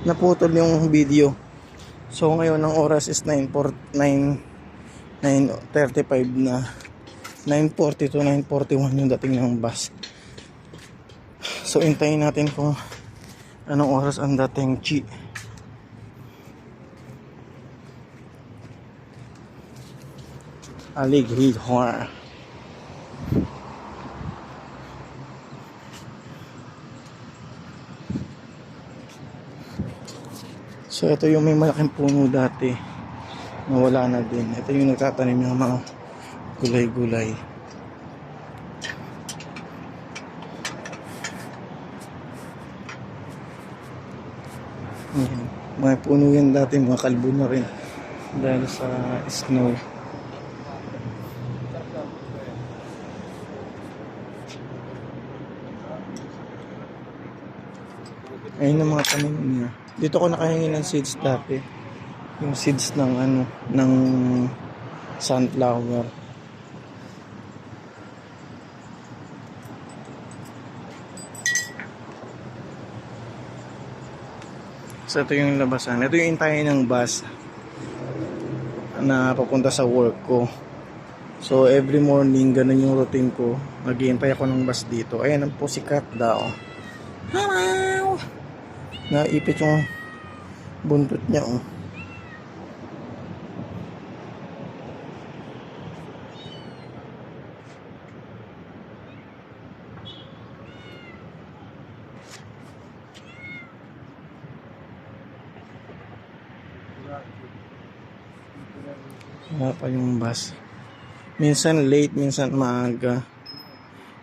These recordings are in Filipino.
naputol yung video. So ngayon ang oras is 9:35 na. 9:40 to 9:41 yung dating ng bus. So hintayin natin kung anong oras ang dating Chi. Alighihor. So ito yung may malaking puno dati, nawala na din. Ito yung nagtatanim ng mga gulay-gulay. Ayan. Mga puno yan dati, mga kalbo na rin dahil sa snow. Ayun ang mga tanim niya. Dito ko nakahingi ng seeds dati. Yung seeds ng ng sunflower. So ito yung labasan. Ito yung intayin ng bus na papunta sa work ko. So every morning ganun yung routine ko. Maghihintay ako ng bus dito. Ayan ang pusikat daw. Hello! Naipit yung buntot niya, oh. Wala pa yung bus. Minsan late, minsan maaga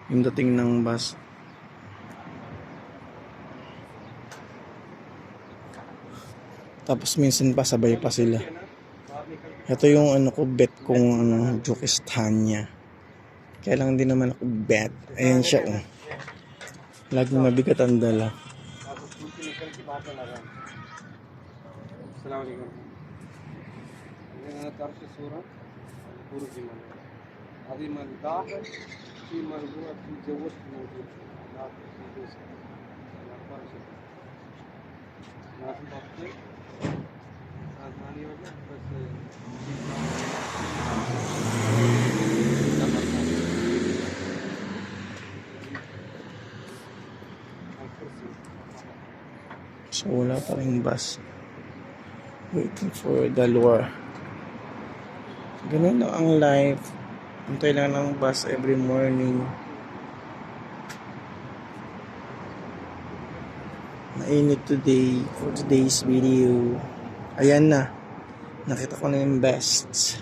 yung dating ng bus. Tapos minsan pa sabay pa sila. Ito yung ko, bet kong Jukistania. Kaya lang din naman ako bet. Ayan siya, oh. Laging mabigat ang dala. Assalamualaikum. طرف الصورة البرج من هذه من داخل في مربوط في جوش موجود داخل في جوش ناس بطل آسماني وجه بس So wala pa rin bus. Waiting for the lure. Ganun lang ang life. Hintay lang ng bus every morning. Mainit today for today's video. Ayan na. Nakita ko na yung best.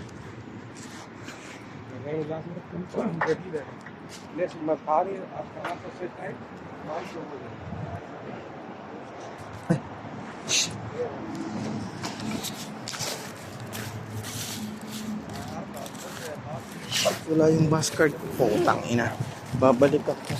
Wala yung bus card. Putang ina. Babalik ako.